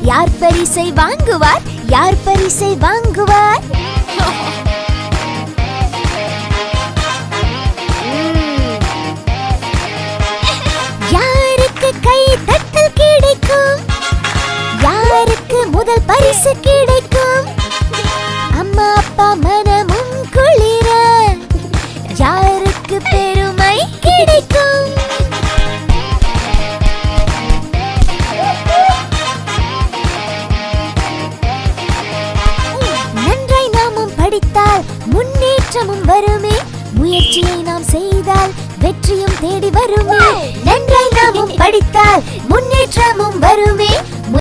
யார் பரிசை வாங்குவார்? யார் பரிசை வாங்குவார்? யாருக்கு கை தட்டல் கிடைக்கும்? யாருக்கு முதல் பரிசு கிடைக்கும்? அம்மா அப்பா மனமும் குளிர யாருக்கு பெருமை கிடைக்கும்? நன்றாய் நாமும் படித்தால் முன்னேற்றமும் வருமே. முயற்சியை நாம் செய்தால் வெற்றியும் தேடி வருமே. நன்றாய் நாமும் படித்தால் முன்னேற்றமும் வருமே.